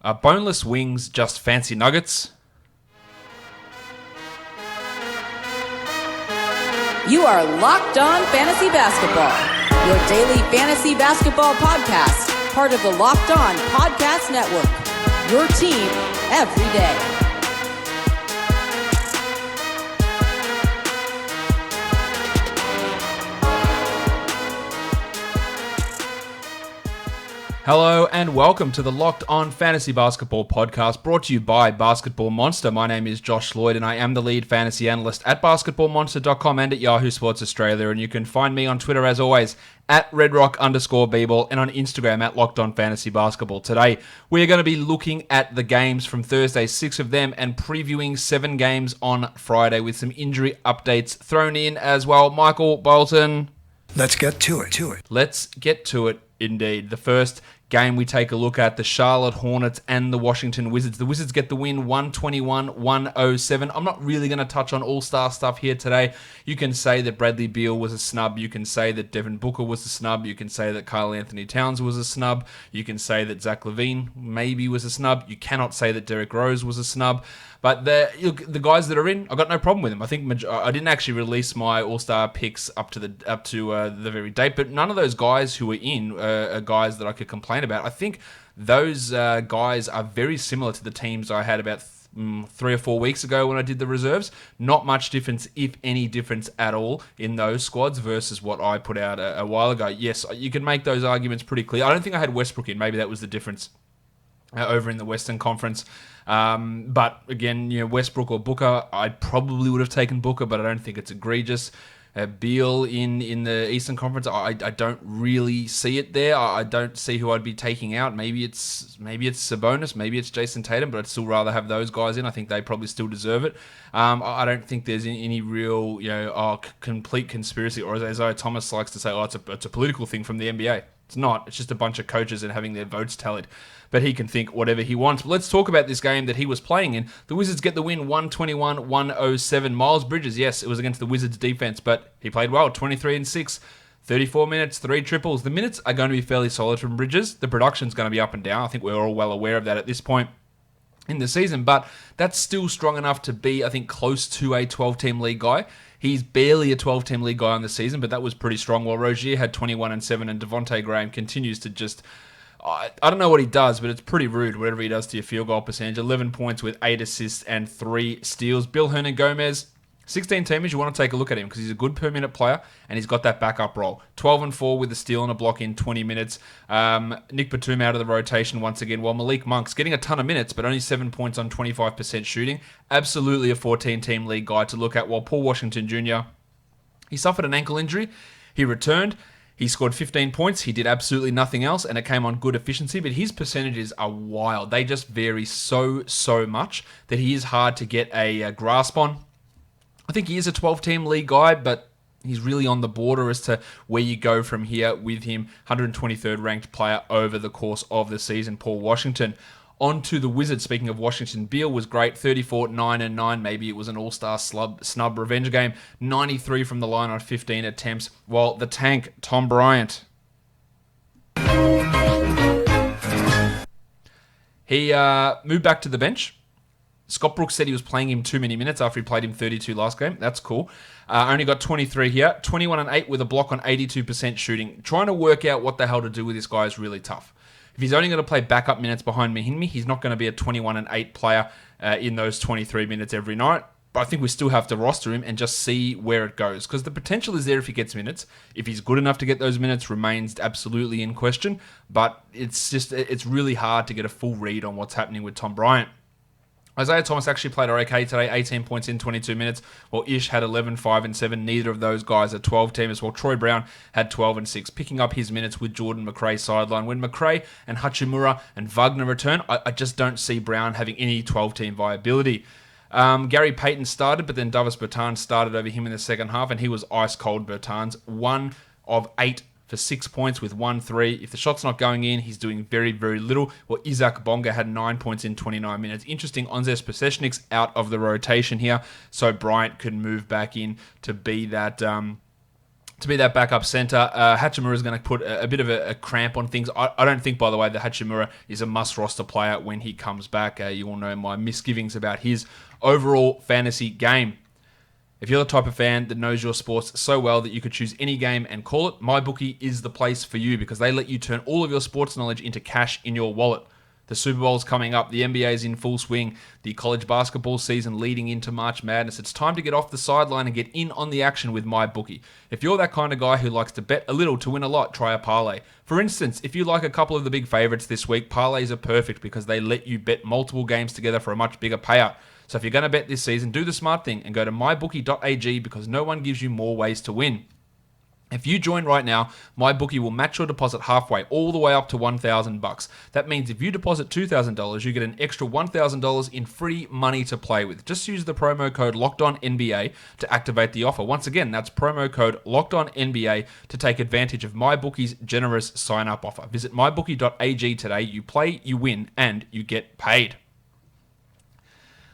Are boneless wings just fancy nuggets? You are Locked On Fantasy Basketball, your daily fantasy basketball podcast, part of the Locked On Podcast Network, your team every day. Hello and welcome to the Locked On Fantasy Basketball podcast brought to you by Basketball Monster. My name is Josh Lloyd and I am the lead fantasy analyst at basketballmonster.com and at Yahoo Sports Australia. And you can find me on Twitter as always at redrock_bball and on Instagram at Locked On Fantasy Basketball. Today we are going to be looking at the games from Thursday, 6 of them, and previewing 7 games on Friday with some injury updates thrown in as well. Michael Bolton. Let's get to it. Let's get to it indeed. The first game we take a look at, the Charlotte Hornets and the Washington Wizards. The Wizards get the win 121-107. I'm not really going to touch on all-star stuff here today. You can say that Bradley Beal was a snub. You can say that Devin Booker was a snub. You can say that Karl Anthony Towns was a snub. You can say that Zach LaVine maybe was a snub. You cannot say that Derrick Rose was a snub. But the guys that are in, I got no problem with them. I think I didn't actually release my all-star picks up to the very date, but none of those guys who are in are guys that I could complain about. I think those guys are very similar to the teams I had about 3 or 4 weeks ago when I did the reserves. Not much difference, if any difference at all, in those squads versus what I put out a while ago. Yes, you can make those arguments pretty clear. I don't think I had Westbrook in. Maybe that was the difference over in the Western Conference. But again, Westbrook or Booker, I probably would have taken Booker, but I don't think it's egregious. Beal in the Eastern Conference, I don't really see it there. I don't see who I'd be taking out. Maybe it's Sabonis, maybe it's Jason Tatum, but I'd still rather have those guys in. I think they probably still deserve it. I don't think there's any real complete conspiracy, or as Isaiah Thomas likes to say, it's a political thing from the NBA. It's not. It's just a bunch of coaches and having their votes tallied. But he can think whatever he wants. But let's talk about this game that he was playing in. The Wizards get the win 121-107. Miles Bridges, yes, it was against the Wizards defense, but he played well, 23-6, 34 minutes, 3 triples. The minutes are going to be fairly solid from Bridges. The production's going to be up and down. I think we're all well aware of that at this point in the season, but that's still strong enough to be, I think, close to a 12-team league guy. He's barely a 12-team league guy on the season, but that was pretty strong. While Rozier had 21-7 and Devontae Graham continues to just... I don't know what he does, but it's pretty rude, whatever he does to your field goal percentage. 11 points with 8 assists and 3 steals. Bill Hernan-Gomez, 16-teamers, you want to take a look at him because he's a good per-minute player and he's got that backup role. 12-4 with a steal and a block in 20 minutes. Nick Batum out of the rotation once again, while Malik Monk's getting a ton of minutes, but only 7 points on 25% shooting. Absolutely a 14-team league guy to look at, while Paul Washington Jr., he suffered an ankle injury. He returned. He scored 15 points. He did absolutely nothing else, and it came on good efficiency, but his percentages are wild. They just vary so much that he is hard to get a grasp on. I think he is a 12-team league guy, but he's really on the border as to where you go from here with him. 123rd ranked player over the course of the season, Paul Washington. On to the Wizards. Speaking of Washington, Beal was great. 34-9-9. Maybe it was an all-star snub revenge game. 93 from the line on 15 attempts. While the tank, Tom Bryant, he moved back to the bench. Scott Brooks said he was playing him too many minutes after he played him 32 last game. That's cool. Only got 23 here. 21-8 with a block on 82% shooting. Trying to work out what the hell to do with this guy is really tough. If he's only going to play backup minutes behind Mahinmi, he's not going to be a 21-8 player in those 23 minutes every night. But I think we still have to roster him and just see where it goes. Because the potential is there if he gets minutes. If he's good enough to get those minutes remains absolutely in question. But it's really hard to get a full read on what's happening with Tom Bryant. Isaiah Thomas actually played okay today, 18 points in 22 minutes, while Ish had 11, 5, and 7. Neither of those guys are 12-teamers, while Troy Brown had 12 and 6, picking up his minutes with Jordan McRae sideline. When McRae and Hachimura and Wagner return, I just don't see Brown having any 12-team viability. Gary Payton started, but then Davis Bertans started over him in the second half, and he was ice-cold. Bertans, 1 of 8 for 6 points with 1-3. If the shot's not going in, he's doing very, very little. Well, Isaac Bonga had 9 points in 29 minutes. Interesting, Onzes Pasechnik's out of the rotation here, so Bryant could move back in to be that to be that backup center. Hachimura is going to put a bit of a cramp on things. I don't think, by the way, that Hachimura is a must-roster player when he comes back. You all know my misgivings about his overall fantasy game. If you're the type of fan that knows your sports so well that you could choose any game and call it, MyBookie is the place for you because they let you turn all of your sports knowledge into cash in your wallet. The Super Bowl's coming up, the NBA is in full swing, the college basketball season leading into March Madness. It's time to get off the sideline and get in on the action with MyBookie. If you're that kind of guy who likes to bet a little to win a lot, try a parlay. For instance, if you like a couple of the big favorites this week, parlays are perfect because they let you bet multiple games together for a much bigger payout. So if you're going to bet this season, do the smart thing and go to mybookie.ag because no one gives you more ways to win. If you join right now, MyBookie will match your deposit halfway, all the way up to $1,000. That means if you deposit $2,000, you get an extra $1,000 in free money to play with. Just use the promo code LOCKEDONNBA to activate the offer. Once again, that's promo code LOCKEDONNBA to take advantage of MyBookie's generous sign-up offer. Visit mybookie.ag today. You play, you win, and you get paid.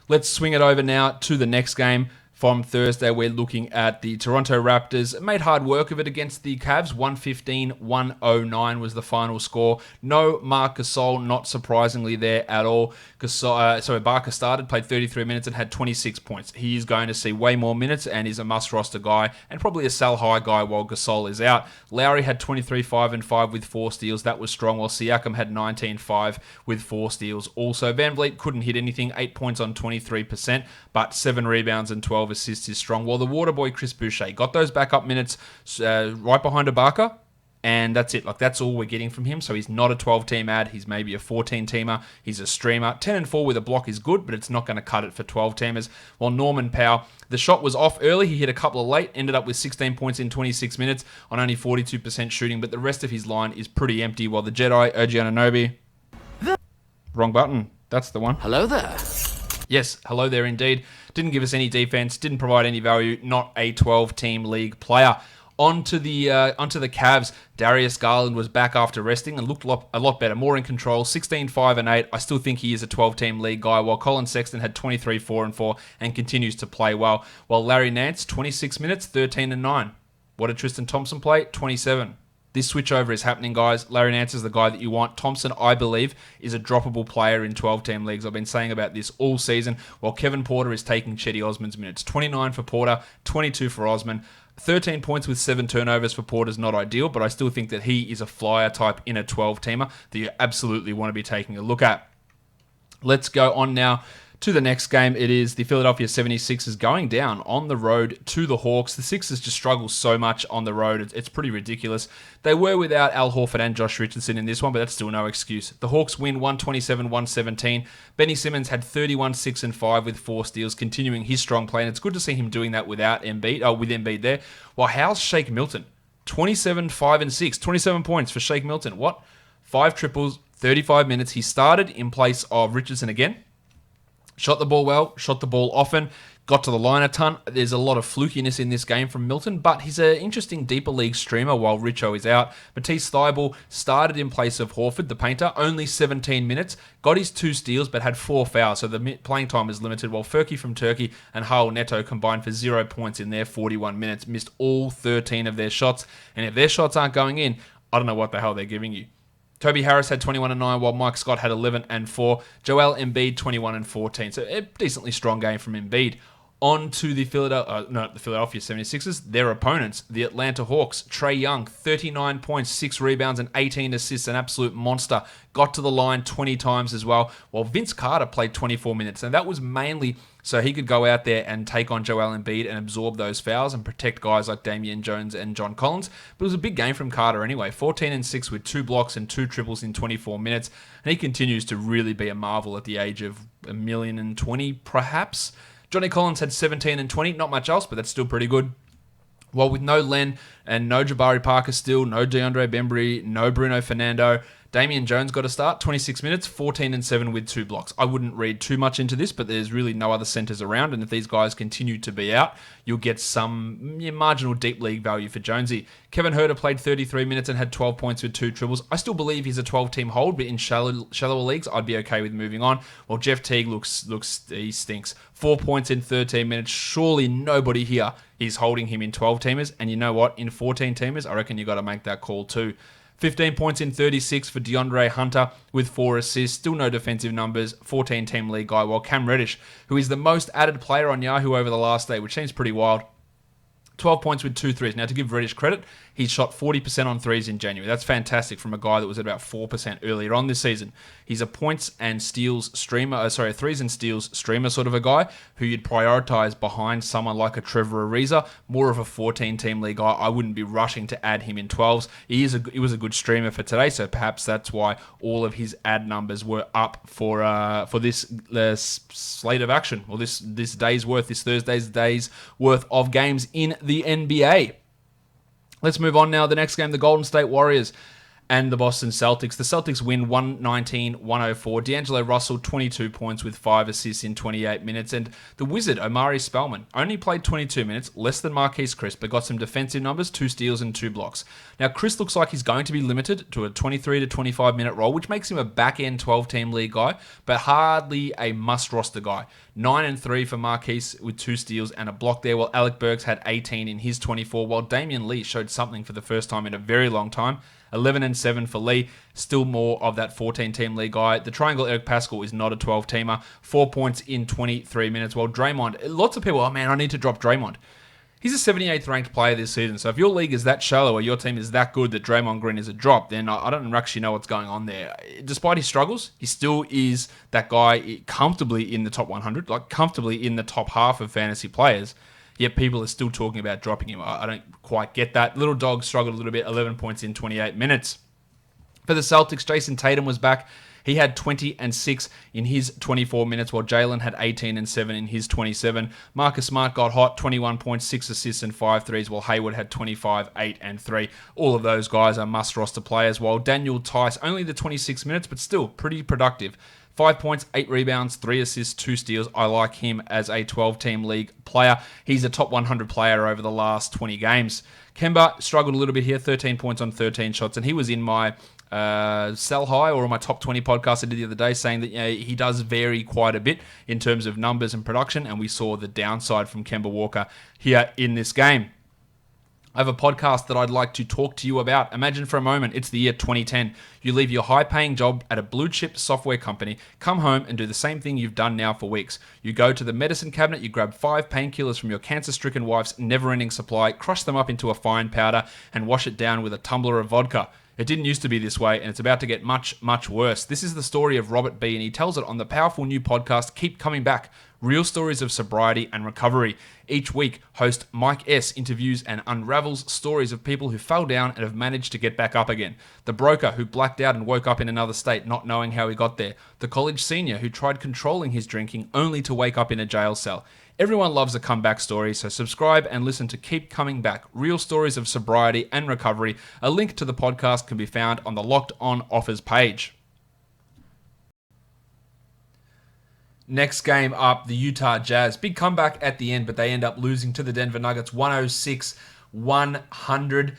Let's swing it over now to the next game. From Thursday, we're looking at the Toronto Raptors. Made hard work of it against the Cavs. 115-109 was the final score. No Marc Gasol, not surprisingly there at all. Ibaka started, played 33 minutes and had 26 points. He is going to see way more minutes and is a must-roster guy and probably a sell-high guy while Gasol is out. Lowry had 23-5-5 with 4 steals. That was strong, while Siakam had 19-5 with 4 steals. Also, Van Vliet couldn't hit anything. 8 points on 23%, but 7 rebounds and 12 assists is strong. While the Waterboy Chris Boucher got those backup minutes right behind Ibaka, and that's it. That's all we're getting from him. So he's not a 12-team ad. He's maybe a 14-teamer. He's a streamer. 10-4 with a block is good, but it's not going to cut it for 12-teamers. While Norman Powell, the shot was off early. He hit a couple of late, ended up with 16 points in 26 minutes on only 42% shooting, but the rest of his line is pretty empty. While the Jedi, OG Anunoby, wrong button. That's the one. Hello there. Yes, hello there indeed. Didn't give us any defense, didn't provide any value, not a 12-team league player. Onto the Cavs, Darius Garland was back after resting and looked a lot better, more in control, 16-5-8. I still think he is a 12-team league guy, while Colin Sexton had 23-4-4 and continues to play well. While Larry Nance, 26 minutes, 13-9. What did Tristan Thompson play? 27. This switchover is happening, guys. Larry Nance is the guy that you want. Thompson, I believe, is a droppable player in 12-team leagues. I've been saying about this all season, while Kevin Porter is taking Chetty Osman's minutes. 29 for Porter, 22 for Osman. 13 points with 7 turnovers for Porter is not ideal, but I still think that he is a flyer type in a 12-teamer that you absolutely want to be taking a look at. Let's go on now to the next game. It is the Philadelphia 76ers going down on the road to the Hawks. The Sixers just struggle so much on the road. It's pretty ridiculous. They were without Al Horford and Josh Richardson in this one, but that's still no excuse. The Hawks win 127-117. Benny Simmons had 31-6-5 with 4 steals, continuing his strong play, and it's good to see him doing that without Embiid, with Embiid there. While how's Shake Milton? 27-5-6, 27 points for Shake Milton. What? 5 triples, 35 minutes. He started in place of Richardson again. Shot the ball well, shot the ball often, got to the line a ton. There's a lot of flukiness in this game from Milton, but he's an interesting deeper league streamer while Richo is out. Matisse Thybulle started in place of Horford, the painter, only 17 minutes, got his 2 steals, but had 4 fouls, so the playing time is limited, while Furky from Turkey and Raul Neto combined for 0 points in their 41 minutes, missed all 13 of their shots, and if their shots aren't going in, I don't know what the hell they're giving you. Toby Harris had 21-9, while Mike Scott had 11-4. Joel Embiid 21-14. So a decently strong game from Embiid. On to the Philadelphia 76ers, their opponents, the Atlanta Hawks. Trae Young, 39 points, 6 rebounds, and 18 assists, an absolute monster. Got to the line 20 times as well, while Vince Carter played 24 minutes. And that was mainly so he could go out there and take on Joel Embiid and absorb those fouls and protect guys like Damian Jones and John Collins. But it was a big game from Carter anyway, 14-6 with 2 blocks and 2 triples in 24 minutes. And he continues to really be a marvel at the age of 1,020,000 perhaps. Johnny Collins had 17-20, not much else, but that's still pretty good. While with no Len and no Jabari Parker still, no DeAndre Bembry, no Bruno Fernando, Damian Jones got a start, 26 minutes, 14 and 7 with 2 blocks. I wouldn't read too much into this, but there's really no other centers around, and if these guys continue to be out, you'll get some marginal deep league value for Jonesy. Kevin Huerter played 33 minutes and had 12 points with 2 triples. I still believe he's a 12-team hold, but in shallower leagues, I'd be okay with moving on. Well, Jeff Teague he stinks. 4 points in 13 minutes. Surely nobody here is holding him in 12-teamers, and you know what? In 14-teamers, I reckon you got to make that call too. 15 points in 36 for DeAndre Hunter with 4 assists. Still no defensive numbers. 14-team league guy. While Cam Reddish, who is the most added player on Yahoo over the last day, which seems pretty wild, 12 points with 2 threes. Now, to give Reddish credit, he shot 40% on threes in January. That's fantastic from a guy that was at about 4% earlier on this season. He's a points and steals streamer, threes and steals streamer sort of a guy who you'd prioritize behind someone like a Trevor Ariza, more of a 14-team league guy. I wouldn't be rushing to add him in 12s. He was a good streamer for today, so perhaps that's why all of his ad numbers were up for this slate of action, or this Thursday's day's worth of games in the NBA. Let's move on now. The next game, the Golden State Warriors and the Boston Celtics. The Celtics win 119-104. D'Angelo Russell, 22 points with 5 assists in 28 minutes. And the Wizard, Omari Spellman, only played 22 minutes, less than Marquise Chris, but got some defensive numbers, 2 steals and 2 blocks. Now, Chris looks like he's going to be limited to a 23 to 25 minute role, which makes him a back-end 12-team league guy, but hardly a must-roster guy. 9 and 3 for Marquise with 2 steals and a block there, while Alec Burks had 18 in his 24, while Damian Lee showed something for the first time in a very long time. 11 and 7 for Lee, still more of that 14-team league guy. The triangle Eric Pascal is not a 12-teamer. 4 points in 23 minutes, while Draymond, lots of people, I need to drop Draymond. He's a 78th ranked player this season, so if your league is that shallow or your team is that good that Draymond Green is a drop, then I don't actually know what's going on there. Despite his struggles, he still is that guy comfortably in the top 100, like comfortably in the top half of fantasy players. Yet people are still talking about dropping him. I don't quite get that. Little Dog struggled a little bit, 11 points in 28 minutes. For the Celtics, Jason Tatum was back. He had 20 and 6 in his 24 minutes, while Jalen had 18 and 7 in his 27. Marcus Smart got hot, 21 points, 6 assists and 5 threes, while Hayward had 25, 8 and 3. All of those guys are must-roster players, while Daniel Tice, only the 26 minutes, but still pretty productive. 5 points, 8 rebounds, 3 assists, 2 steals. I like him as a 12-team league player. He's a top 100 player over the last 20 games. Kemba struggled a little bit here, 13 points on 13 shots, and he was in my sell high or my top 20 podcast I did the other day, saying that he does vary quite a bit in terms of numbers and production, and we saw the downside from Kemba Walker here in this game. I have a podcast that I'd like to talk to you about. Imagine for a moment, it's the year 2010. You leave your high-paying job at a blue-chip software company, come home and do the same thing you've done now for weeks. You go to the medicine cabinet, you grab 5 painkillers from your cancer-stricken wife's never-ending supply, crush them up into a fine powder, and wash it down with a tumbler of vodka. It didn't used to be this way, and it's about to get much, much worse. This is the story of Robert B., and he tells it on the powerful new podcast, Keep Coming Back, Real Stories of Sobriety and Recovery. Each week, host Mike S. interviews and unravels stories of people who fell down and have managed to get back up again. The broker who blacked out and woke up in another state, not knowing how he got there. The college senior who tried controlling his drinking only to wake up in a jail cell. Everyone loves a comeback story, so subscribe and listen to Keep Coming Back, Real Stories of Sobriety and Recovery. A link to the podcast can be found on the Locked On Offers page. Next game up, the Utah Jazz. Big comeback at the end, but they end up losing to the Denver Nuggets 106-100.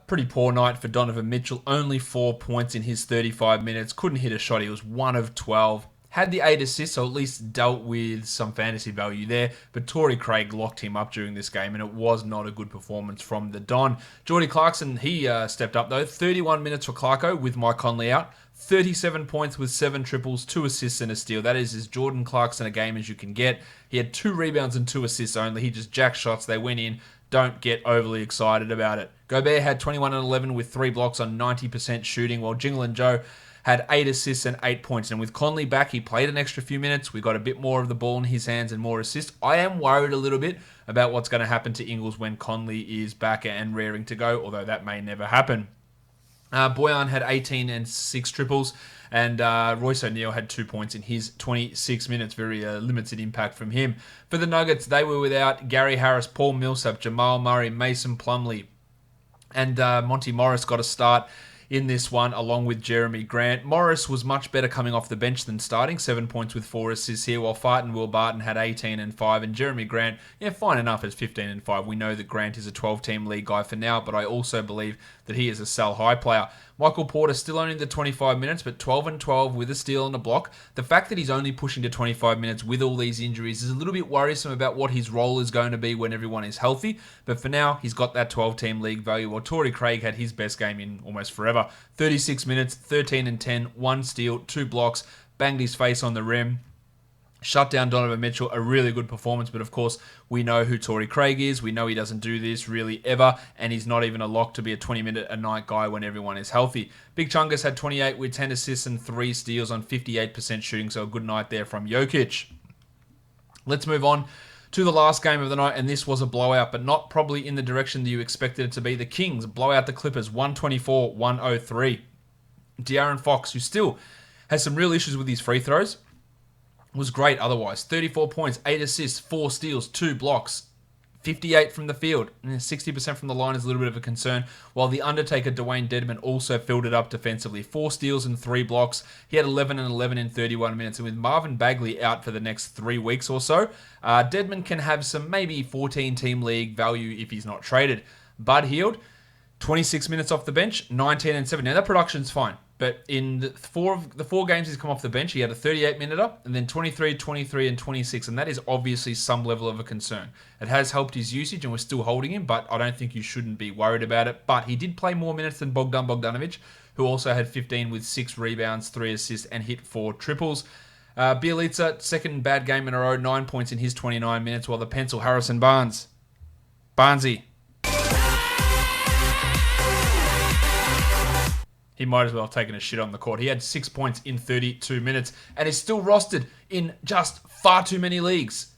Pretty poor night for Donovan Mitchell. Only 4 points in his 35 minutes. Couldn't hit a shot. He was 1 of 12. Had the 8 assists, so at least dealt with some fantasy value there. But Torrey Craig locked him up during this game, and it was not a good performance from the Don. Jordy Clarkson, he stepped up though. 31 minutes for Clarko with Mike Conley out. 37 points with 7 triples, 2 assists and a steal. That is as Jordan Clarkson a game as you can get. He had 2 rebounds and 2 assists only. He just jacked shots. They went in. Don't get overly excited about it. Gobert had 21 and 11 with 3 blocks on 90% shooting, while Jingle and Joe had 8 assists and 8 points. And with Conley back, he played an extra few minutes. We got a bit more of the ball in his hands and more assists. I am worried a little bit about what's going to happen to Ingles when Conley is back and raring to go, although that may never happen. Boyan had 18 and 6 triples, and Royce O'Neal had 2 points in his 26 minutes. Very limited impact from him. For the Nuggets, they were without Gary Harris, Paul Millsap, Jamal Murray, Mason Plumlee, and Monty Morris got a start. in this one, along with Jeremy Grant. Morris was much better coming off the bench than starting, 7 points with 4 assists here, while Fight and Will Barton had 18 and 5, and Jeremy Grant, fine enough as 15 and 5. We know that Grant is a 12-team league guy for now, but I also believe that he is a sell-high player. Michael Porter still only the 25 minutes, but 12 and 12 with a steal and a block. The fact that he's only pushing to 25 minutes with all these injuries is a little bit worrisome about what his role is going to be when everyone is healthy. But for now, he's got that 12-team league value. While Torrey Craig had his best game in almost forever. 36 minutes, 13 and 10, 1 steal, 2 blocks, banged his face on the rim. Shut down Donovan Mitchell, a really good performance, but of course, we know who Torrey Craig is. We know he doesn't do this really ever, and he's not even a lock to be a 20-minute-a-night guy when everyone is healthy. Big Chungus had 28 with 10 assists and 3 steals on 58% shooting, so a good night there from Jokic. Let's move on to the last game of the night, and this was a blowout, but not probably in the direction that you expected it to be. The Kings blow out the Clippers 124-103. De'Aaron Fox, who still has some real issues with his free throws, was great otherwise. 34 points, 8 assists, 4 steals, 2 blocks, 58 from the field. 60% from the line is a little bit of a concern, while the Undertaker, Dwayne Dedmon, also filled it up defensively. 4 steals and 3 blocks. He had 11 and 11 in 31 minutes, and with Marvin Bagley out for the next 3 weeks or so, Dedmon can have some maybe 14-team league value if he's not traded. Bud Hield, 26 minutes off the bench, 19 and 7. Now, that production's fine. But in the four games he's come off the bench, he had a 38-minute, and then 23, 23, and 26, and that is obviously some level of a concern. It has helped his usage, and we're still holding him, but I don't think you shouldn't be worried about it. But he did play more minutes than Bogdan Bogdanovic, who also had 15 with 6 rebounds, 3 assists, and hit 4 triples. Bjelica, second bad game in a row, 9 points in his 29 minutes, while the pencil Harrison Barnesy. He might as well have taken a shit on the court. He had 6 points in 32 minutes and is still rostered in just far too many leagues.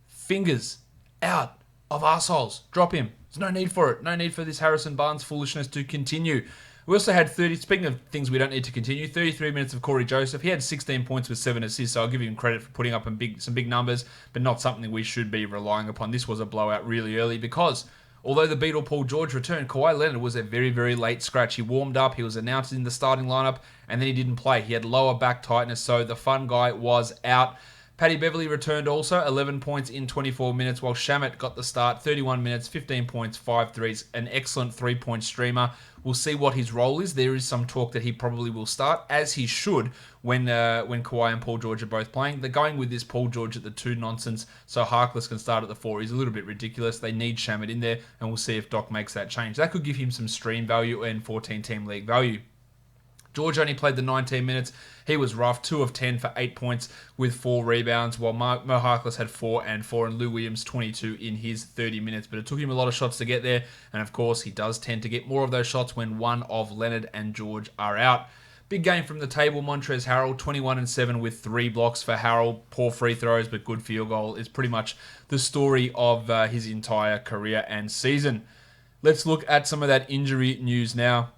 Fingers out of arseholes. Drop him. There's no need for it. No need for this Harrison Barnes foolishness to continue. We also had speaking of things we don't need to continue, 33 minutes of Corey Joseph. He had 16 points with 7 assists, so I'll give him credit for putting up some big numbers, but not something we should be relying upon. This was a blowout really early because although the Beatle Paul George returned, Kawhi Leonard was a very, very late scratch. He warmed up, he was announced in the starting lineup, and then he didn't play. He had lower back tightness, so the fun guy was out. Paddy Beverly returned also, 11 points in 24 minutes, while Shamet got the start, 31 minutes, 15 points, 5 threes, an excellent three-point streamer. We'll see what his role is. There is some talk that he probably will start, as he should, when Kawhi and Paul George are both playing. They're going with this Paul George at the 2 nonsense, so Harkless can start at the 4. He's a little bit ridiculous. They need Shamet in there, and we'll see if Doc makes that change. That could give him some stream value and 14-team league value. George only played the 19 minutes. He was rough, 2 of 10 for 8 points with 4 rebounds, while Mo Harkless had 4 and 4, and Lou Williams 22 in his 30 minutes. But it took him a lot of shots to get there, and of course, he does tend to get more of those shots when one of Leonard and George are out. Big game from the table, Montrezl Harrell, 21 and 7 with 3 blocks for Harrell. Poor free throws, but good field goal is pretty much the story of his entire career and season. Let's look at some of that injury news now.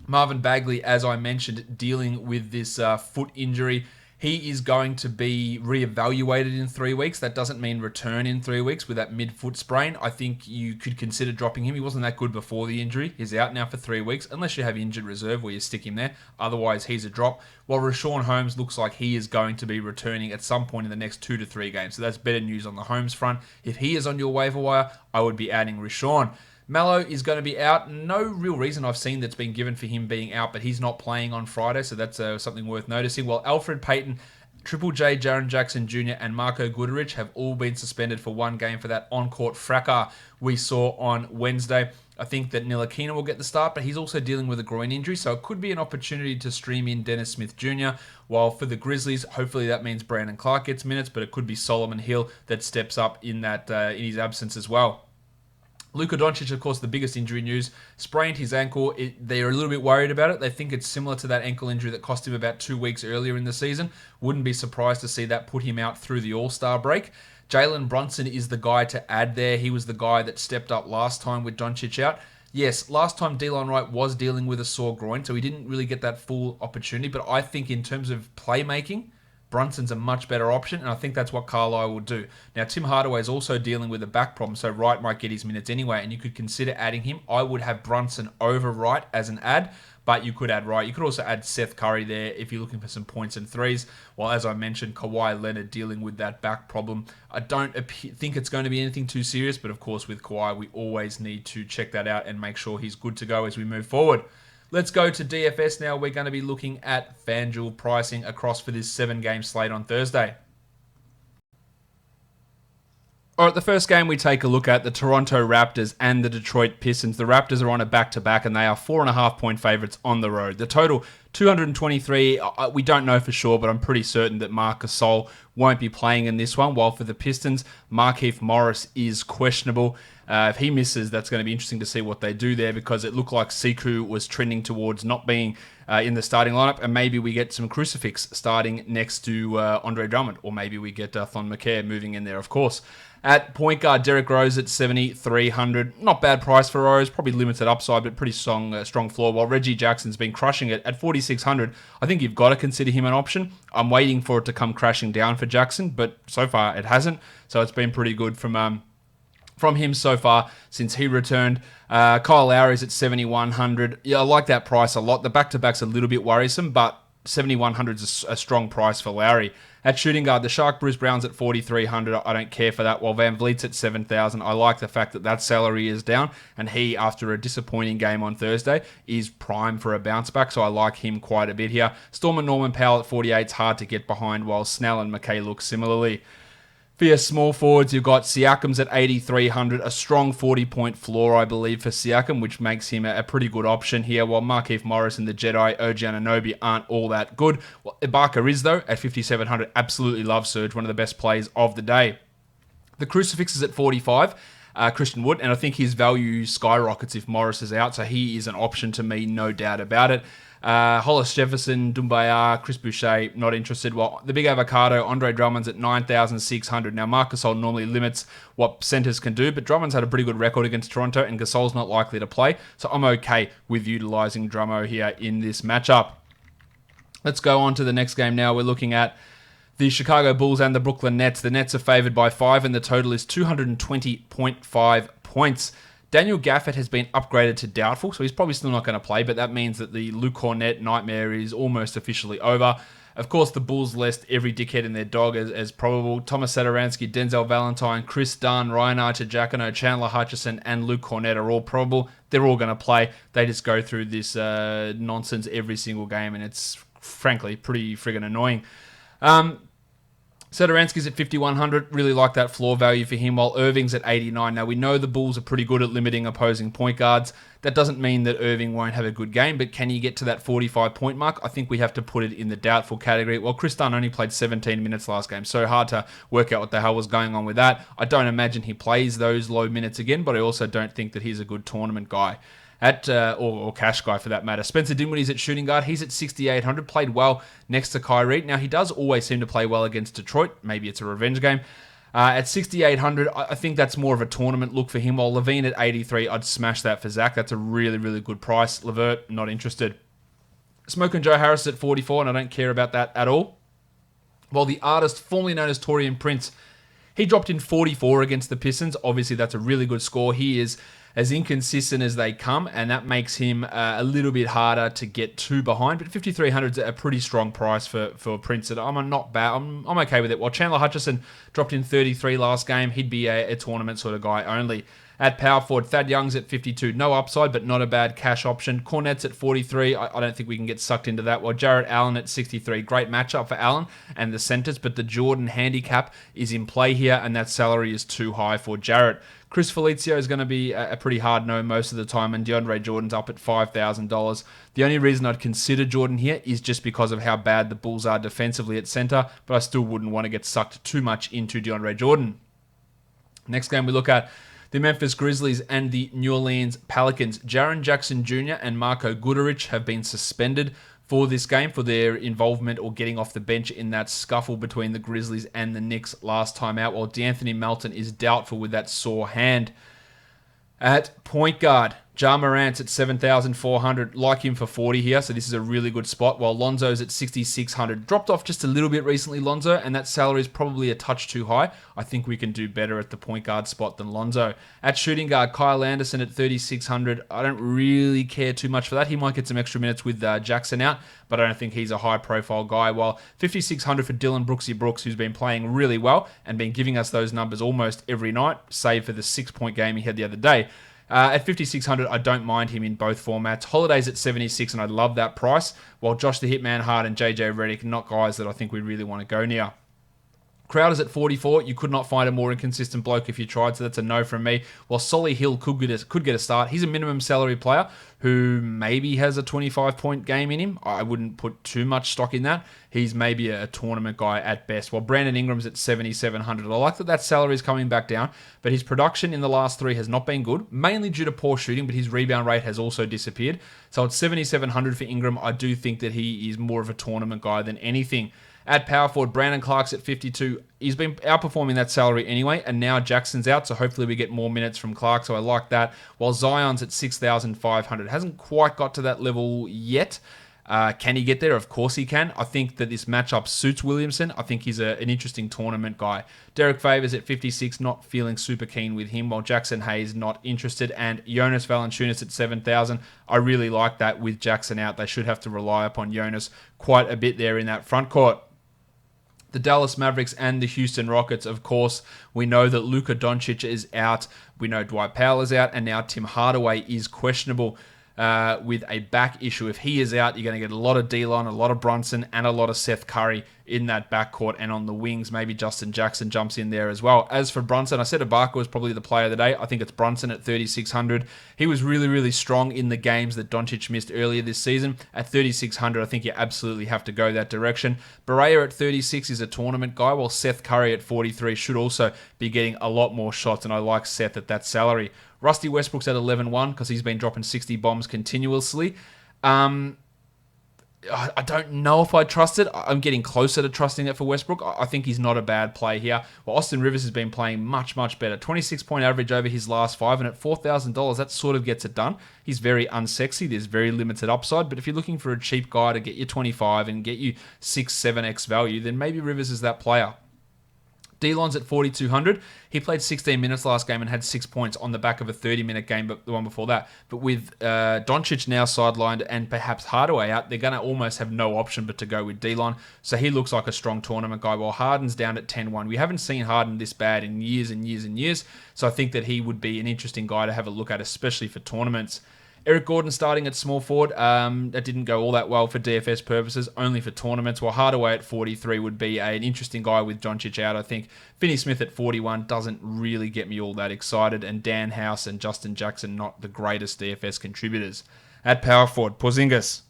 Marvin Bagley, as I mentioned, dealing with this foot injury. He is going to be reevaluated in 3 weeks. That doesn't mean return in 3 weeks with that mid-foot sprain. I think you could consider dropping him. He wasn't that good before the injury. He's out now for 3 weeks, unless you have injured reserve where you stick him there. Otherwise, he's a drop. While Rashawn Holmes looks like he is going to be returning at some point in the next 2 to 3 games. So that's better news on the Holmes front. If he is on your waiver wire, I would be adding Rashawn. Mallow is going to be out. No real reason I've seen that's been given for him being out, but he's not playing on Friday, so that's something worth noticing. While Alfred Payton, Triple J, Jaren Jackson Jr., and Marco Goodrich have all been suspended for 1 game for that on-court fracas we saw on Wednesday. I think that Ntilikina will get the start, but he's also dealing with a groin injury, so it could be an opportunity to stream in Dennis Smith Jr., while for the Grizzlies, hopefully that means Brandon Clark gets minutes, but it could be Solomon Hill that steps up in his absence as well. Luka Doncic, of course, the biggest injury news, sprained his ankle. They're a little bit worried about it. They think it's similar to that ankle injury that cost him about 2 weeks earlier in the season. Wouldn't be surprised to see that put him out through the All-Star break. Jalen Brunson is the guy to add there. He was the guy that stepped up last time with Doncic out. Yes, last time Delon Wright was dealing with a sore groin, so he didn't really get that full opportunity. But I think in terms of playmaking, Brunson's a much better option, and I think that's what Carlisle will do. Now, Tim Hardaway is also dealing with a back problem, so Wright might get his minutes anyway, and you could consider adding him. I would have Brunson over Wright as an add, but you could add Wright. You could also add Seth Curry there if you're looking for some points and threes. While, as I mentioned, Kawhi Leonard dealing with that back problem. I don't think it's going to be anything too serious, but of course with Kawhi, we always need to check that out and make sure he's good to go as we move forward. Let's go to DFS now. We're going to be looking at FanDuel pricing across for this 7-game slate on Thursday. All right, the first game we take a look at, the Toronto Raptors and the Detroit Pistons. The Raptors are on a back-to-back, and they are 4.5-point favorites on the road. The total, 223. We don't know for sure, but I'm pretty certain that Marc Gasol won't be playing in this one. While for the Pistons, Markieff Morris is questionable. If he misses, that's going to be interesting to see what they do there, because it looked like Siku was trending towards not being in the starting lineup, and maybe we get some crucifix starting next to Andre Drummond, or maybe we get Thon McCare moving in there, of course. At point guard, Derrick Rose at 7,300. Not bad price for Rose. Probably limited upside, but pretty strong floor. While Reggie Jackson's been crushing it at 4,600. I think you've got to consider him an option. I'm waiting for it to come crashing down for Jackson, but so far it hasn't. So it's been pretty good from him so far since he returned. Kyle Lowry's at 7,100. Yeah, I like that price a lot. The back-to-back's a little bit worrisome, but 7,100 is a strong price for Lowry. At shooting guard, the Shark Bruce Brown's at 4,300. I don't care for that. While Van Vliet's at 7,000. I like the fact that that salary is down, and he, after a disappointing game on Thursday, is prime for a bounce back, so I like him quite a bit here. Storm and Norman Powell at 48 is hard to get behind, while Snell and McKay look similarly. For your small forwards, you've got Siakam's at 8,300, a strong 40-point floor, I believe, for Siakam, which makes him a pretty good option here, while Markieff Morris and the Jedi, OG Anunoby, aren't all that good. Well, Ibaka is, though, at 5,700. Absolutely love Serge, one of the best plays of the day. The Crucifix is at 45, Christian Wood, and I think his value skyrockets if Morris is out, so he is an option to me, no doubt about it. Hollis Jefferson, Doumbaya, Chris Boucher, not interested. Well, the big avocado, Andre Drummond's at 9,600. Now, Marc Gasol normally limits what centers can do, but Drummond's had a pretty good record against Toronto, and Gasol's not likely to play, so I'm okay with utilizing Drummo here in this matchup. Let's go on to the next game now. We're looking at the Chicago Bulls and the Brooklyn Nets. The Nets are favored by 5, and the total is 220.5 points. Daniel Gafford has been upgraded to doubtful, so he's probably still not going to play, but that means that the Luke Cornett nightmare is almost officially over. Of course, the Bulls list every dickhead in their dog as probable. Thomas Satoransky, Denzel Valentine, Chris Dunn, Ryan Archer-Giacono, Chandler Hutchison, and Luke Cornett are all probable. They're all going to play. They just go through this nonsense every single game, and it's, frankly, pretty friggin' annoying. Satoransky's at 5,100. Really like that floor value for him, while Irving's at 89. Now, we know the Bulls are pretty good at limiting opposing point guards. That doesn't mean that Irving won't have a good game, but can he get to that 45-point mark? I think we have to put it in the doubtful category. Well, Chris Dunn only played 17 minutes last game, so hard to work out what the hell was going on with that. I don't imagine he plays those low minutes again, but I also don't think that he's a good tournament guy. Or cash guy for that matter. Spencer Dinwiddie's at shooting guard. He's at 6,800. Played well next to Kyrie. Now, he does always seem to play well against Detroit. Maybe it's a revenge game. At 6,800, I think that's more of a tournament look for him. While Levine at 83, I'd smash that for Zach. That's a really, really good price. Levert, not interested. Smokin' Joe Harris at 44, and I don't care about that at all. While the artist formerly known as Taurean Prince, he dropped in 44 against the Pistons. Obviously, that's a really good score. He is as inconsistent as they come, and that makes him a little bit harder to get two behind. But 5,300 is a pretty strong price for Prince. I'm not bad. I'm okay with it. While Chandler Hutchison dropped in 33 last game, he'd be a tournament sort of guy only. At power forward, Thad Young's at 52. No upside, but not a bad cash option. Cornette's at 43. I don't think we can get sucked into that. While Jarrett Allen at 63. Great matchup for Allen and the centers, but the Jordan handicap is in play here, and that salary is too high for Jarrett. Chris Felicio is going to be a pretty hard no most of the time, and DeAndre Jordan's up at $5,000. The only reason I'd consider Jordan here is just because of how bad the Bulls are defensively at center, but I still wouldn't want to get sucked too much into DeAndre Jordan. Next game we look at the Memphis Grizzlies and the New Orleans Pelicans. Jaren Jackson Jr. and Marko Guduric have been suspended for this game for their involvement or getting off the bench in that scuffle between the Grizzlies and the Knicks last time out, while D'Anthony Melton is doubtful with that sore hand. At point guard, Ja Morant's at 7,400. Like him for 40 here, so this is a really good spot. While Lonzo's at 6,600. Dropped off just a little bit recently, Lonzo, and that salary is probably a touch too high. I think we can do better at the point guard spot than Lonzo. At shooting guard, Kyle Anderson at 3,600. I don't really care too much for that. He might get some extra minutes with Jackson out, but I don't think he's a high-profile guy. While 5,600 for Dylan Brooksy Brooks, who's been playing really well and been giving us those numbers almost every night, save for the 6-point game he had the other day. At 5,600, I don't mind him in both formats. Holiday's at 76, and I love that price. While Josh the Hitman Hart and JJ Redick, not guys that I think we really want to go near. Crowder's at 44. You could not find a more inconsistent bloke if you tried, so that's a no from me. While Solly Hill could get a start. He's a minimum salary player who maybe has a 25-point game in him. I wouldn't put too much stock in that. He's maybe a tournament guy at best. While Brandon Ingram's at 7,700. I like that salary is coming back down, but his production in the last 3 has not been good, mainly due to poor shooting, but his rebound rate has also disappeared. So at 7,700 for Ingram, I do think that he is more of a tournament guy than anything. At power forward, Brandon Clark's at 52. He's been outperforming that salary anyway, and now Jackson's out, so hopefully we get more minutes from Clark, so I like that. While Zion's at 6,500. Hasn't quite got to that level yet. Can he get there? Of course he can. I think that this matchup suits Williamson. I think he's an interesting tournament guy. Derek Favors at 56, not feeling super keen with him, while Jackson Hayes not interested. And Jonas Valanciunas at 7,000. I really like that with Jackson out. They should have to rely upon Jonas quite a bit there in that front court. The Dallas Mavericks and the Houston Rockets, of course, we know that Luka Doncic is out. We know Dwight Powell is out, and now Tim Hardaway is questionable with a back issue. If he is out, you're going to get a lot of Delon, a lot of Brunson, and a lot of Seth Curry in that backcourt. And on the wings, maybe Justin Jackson jumps in there as well. As for Brunson, I said Ibaka was probably the player of the day. I think it's Brunson at 3,600. He was really, really strong in the games that Doncic missed earlier this season. At 3,600, I think you absolutely have to go that direction. Barea at 36 is a tournament guy, while Seth Curry at 43 should also be getting a lot more shots, and I like Seth at that salary. Rusty Westbrook's at 11-1 because he's been dropping 60 bombs continuously. I don't know if I trust it. I'm getting closer to trusting it for Westbrook. I think he's not a bad play here. Well, Austin Rivers has been playing much, much better. 26-point average over his last 5, and at $4,000, that sort of gets it done. He's very unsexy. There's very limited upside, but if you're looking for a cheap guy to get you 25 and get you 6-7x value, then maybe Rivers is that player. Delon's at 4,200. He played 16 minutes last game and had 6 points on the back of a 30-minute game, but the one before that. But with Doncic now sidelined and perhaps Hardaway out, they're going to almost have no option but to go with Delon. So he looks like a strong tournament guy, while Harden's down at 10-1. We haven't seen Harden this bad in years and years and years, so I think that he would be an interesting guy to have a look at, especially for tournaments. Eric Gordon starting at small forward. That didn't go all that well for DFS purposes, only for tournaments, while Hardaway at 43 would be an interesting guy with Doncic out, I think. Finney Smith at 41 doesn't really get me all that excited, and Dan House and Justin Jackson not the greatest DFS contributors. At power forward, Porzingis.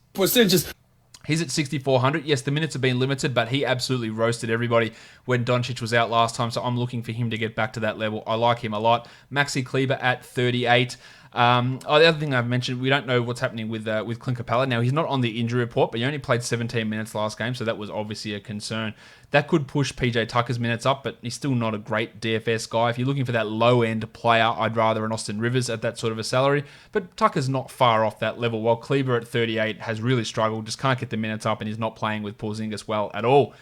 He's at 6,400. Yes, the minutes have been limited, but he absolutely roasted everybody when Doncic was out last time, so I'm looking for him to get back to that level. I like him a lot. Maxi Kleber at 38. The other thing I've mentioned, we don't know what's happening with Clint Capella. Now, he's not on the injury report, but he only played 17 minutes last game, so that was obviously a concern. That could push PJ Tucker's minutes up, but he's still not a great DFS guy. If you're looking for that low-end player, I'd rather an Austin Rivers at that sort of a salary, but Tucker's not far off that level, while Kleber at 38 has really struggled, just can't get the minutes up, and he's not playing with Porzingis well at all.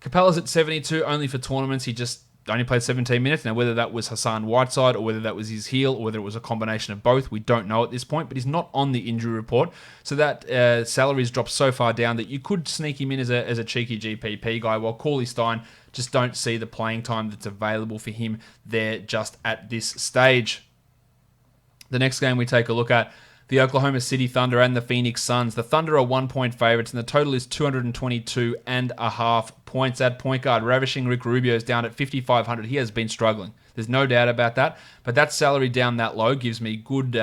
Capella's at 72, only for tournaments. He just only played 17 minutes. Now, whether that was Hassan Whiteside or whether that was his heel or whether it was a combination of both, we don't know at this point, but he's not on the injury report. So that salary's dropped so far down that you could sneak him in as a cheeky GPP guy, while Cauley Stein, just don't see the playing time that's available for him there just at this stage. The next game we take a look at, the Oklahoma City Thunder and the Phoenix Suns. The Thunder are 1-point favorites, and the total is 222.5 points. At point guard, ravishing Rick Rubio is down at 5,500. He has been struggling. There's no doubt about that. But that salary down that low gives me a good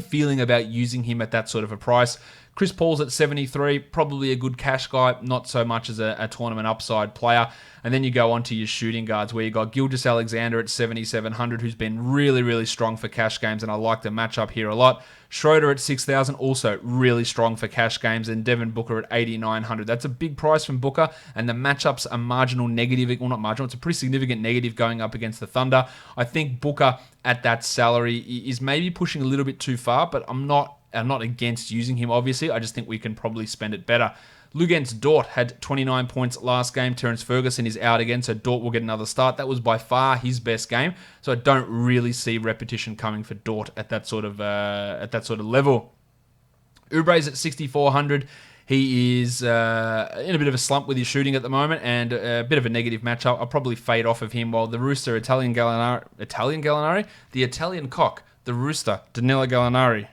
feeling about using him at that sort of a price. Chris Paul's at 73, probably a good cash guy, not so much as a tournament upside player. And then you go on to your shooting guards, where you got Gilgeous-Alexander at 7,700, who's been really, really strong for cash games, and I like the matchup here a lot. Schroeder at 6,000, also really strong for cash games, and Devin Booker at 8,900. That's a big price from Booker, and the matchup's a marginal negative. Well, not marginal, it's a pretty significant negative going up against the Thunder. I think Booker at that salary is maybe pushing a little bit too far, but I'm not against using him, obviously. I just think we can probably spend it better. Luguentz Dort had 29 points last game. Terrence Ferguson is out again, so Dort will get another start. That was by far his best game, so I don't really see repetition coming for Dort at that sort of level. Oubre's at 6,400. He is in a bit of a slump with his shooting at the moment, and a bit of a negative matchup. I'll probably fade off of him, while the Rooster, the Italian cock, the Rooster, Danilo Gallinari.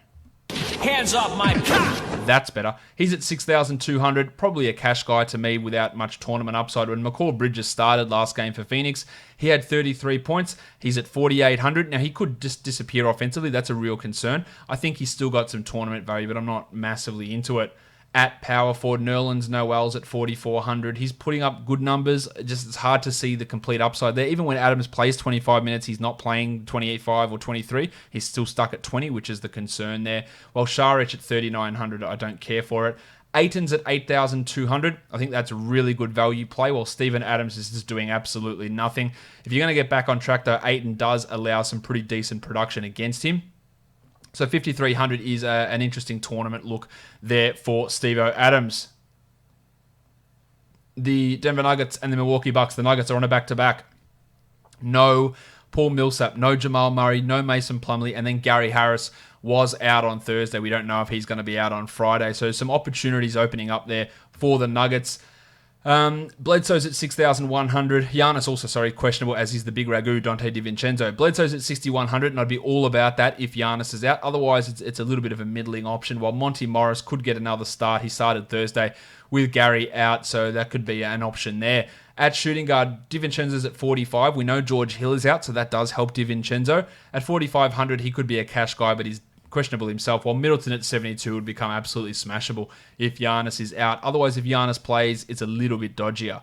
Hands off my cock! That's better. He's at 6,200, probably a cash guy to me without much tournament upside. When McCall Bridges started last game for Phoenix, he had 33 points. He's at 4,800. Now, he could just disappear offensively. That's a real concern. I think he's still got some tournament value, but I'm not massively into it. At power forward, Nerlens Noel's at 4,400. He's putting up good numbers. Just it's hard to see the complete upside there. Even when Adams plays 25 minutes, he's not playing 28-5 or 23. He's still stuck at 20, which is the concern there. While Šarić at 3,900, I don't care for it. Ayton's at 8,200. I think that's a really good value play, while Steven Adams is just doing absolutely nothing. If you're going to get back on track, though, Ayton does allow some pretty decent production against him. So 5,300 is an interesting tournament look there for Steve-O Adams. The Denver Nuggets and the Milwaukee Bucks. The Nuggets are on a back-to-back. No Paul Millsap, no Jamal Murray, no Mason Plumlee, and then Gary Harris was out on Thursday. We don't know if he's going to be out on Friday. So some opportunities opening up there for the Nuggets. Bledsoe's at 6,100. Giannis also, questionable, as is the big ragu, Dante DiVincenzo. Bledsoe's at 6,100, and I'd be all about that if Giannis is out. Otherwise, it's a little bit of a middling option, while Monty Morris could get another start. He started Thursday with Gary out, so that could be an option there. At shooting guard, DiVincenzo's at 45. We know George Hill is out, so that does help DiVincenzo. At 4,500, he could be a cash guy, but he's questionable himself, while Middleton at 72 would become absolutely smashable if Giannis is out. Otherwise, if Giannis plays, it's a little bit dodgier.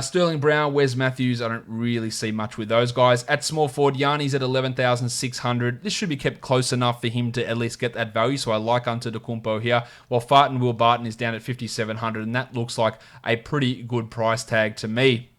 Sterling Brown, Wes Matthews, I don't really see much with those guys. At small forward, Yanni's at 11,600. This should be kept close enough for him to at least get that value, so I like Antetokounmpo here. While Farton Will Barton is down at 5,700, and that looks like a pretty good price tag to me.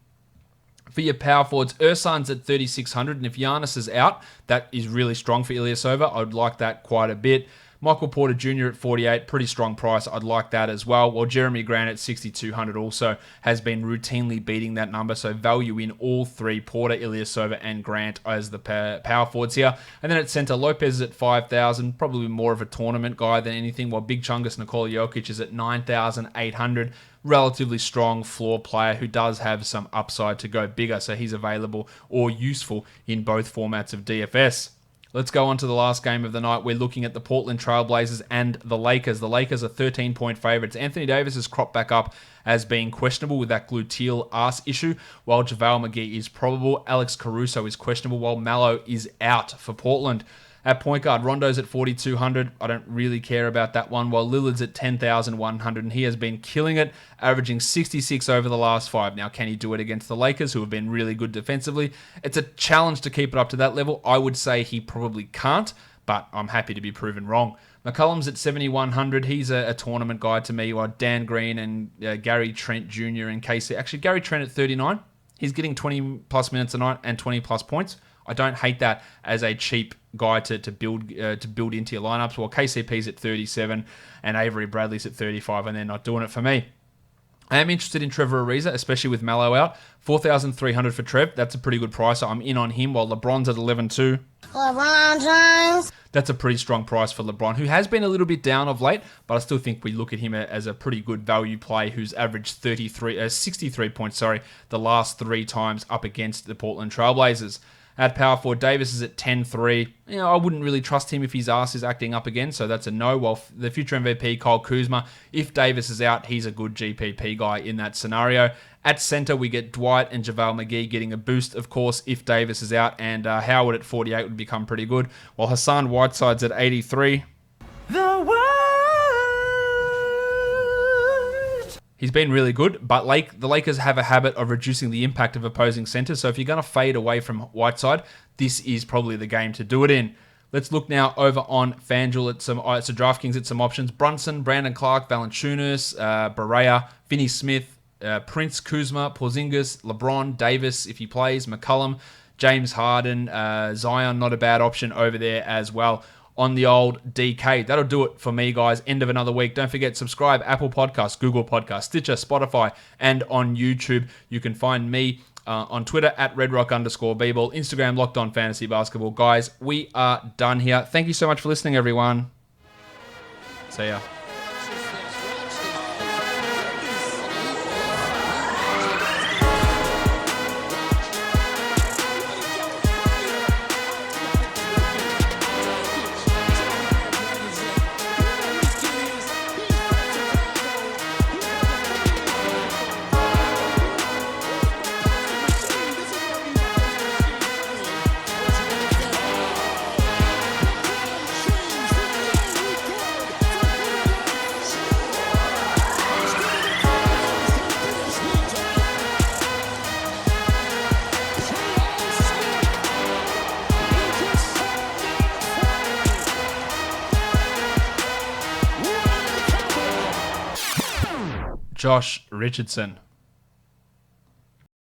For your power forwards, Ersan's at 3,600, and if Giannis is out, that is really strong for Ilyasova. I'd like that quite a bit. Michael Porter Jr. at 48, pretty strong price. I'd like that as well. While Jeremy Grant at 6,200 also has been routinely beating that number, so value in all three, Porter, Ilyasova, and Grant as the power forwards here. And then at center, Lopez is at 5,000, probably more of a tournament guy than anything, while Big Chungus Nikola Jokic is at 9,800. Relatively strong floor player who does have some upside to go bigger, so he's available or useful in both formats of DFS. Let's go on to the last game of the night. We're looking at the Portland Trailblazers and the Lakers. The Lakers are 13-point favorites. Anthony Davis has cropped back up as being questionable with that gluteal arse issue, while JaVale McGee is probable. Alex Caruso is questionable, while Mallow is out for Portland. At point guard, Rondo's at 4,200. I don't really care about that one, while Lillard's at 10,100, and he has been killing it, averaging 66 over the last 5. Now, can he do it against the Lakers, who have been really good defensively? It's a challenge to keep it up to that level. I would say he probably can't, but I'm happy to be proven wrong. McCollum's at 7,100. He's a tournament guy to me, while Dan Green and Gary Trent Jr. and KC. Actually, Gary Trent at 39. He's getting 20-plus minutes a night and 20-plus points. I don't hate that as a cheap guy to build into your lineups. While KCP's at 37 and Avery Bradley's at 35, and they're not doing it for me. I am interested in Trevor Ariza, especially with Mallow out. 4,300 for Trev. That's a pretty good price. So I'm in on him, while LeBron's at 11.2. LeBron James. That's a pretty strong price for LeBron, who has been a little bit down of late, but I still think we look at him as a pretty good value play, who's averaged 63 points, the last 3 times up against the Portland Trailblazers. At power forward, Davis is at 10.3. I wouldn't really trust him if his ass is acting up again, so that's a no. While the future MVP, Kyle Kuzma, if Davis is out, he's a good GPP guy in that scenario. At center, we get Dwight and JaVale McGee getting a boost, of course, if Davis is out, and Howard at 48 would become pretty good, while Hassan Whiteside's at 83. The world He's been really good, but the Lakers have a habit of reducing the impact of opposing centers. So if you're going to fade away from Whiteside, this is probably the game to do it in. Let's look now over on FanDuel at DraftKings at some options. Brunson, Brandon Clark, Valanciunas, Barea, Finney Smith, Prince, Kuzma, Porzingis, LeBron, Davis if he plays, McCollum, James Harden, Zion, not a bad option over there as well on the old DK. That'll do it for me, guys. End of another week. Don't forget, subscribe, Apple Podcasts, Google Podcasts, Stitcher, Spotify, and on YouTube. You can find me on Twitter at redrock_bball, Instagram Locked On Fantasy Basketball. Guys, we are done here. Thank you so much for listening, everyone. See ya. Josh Richardson.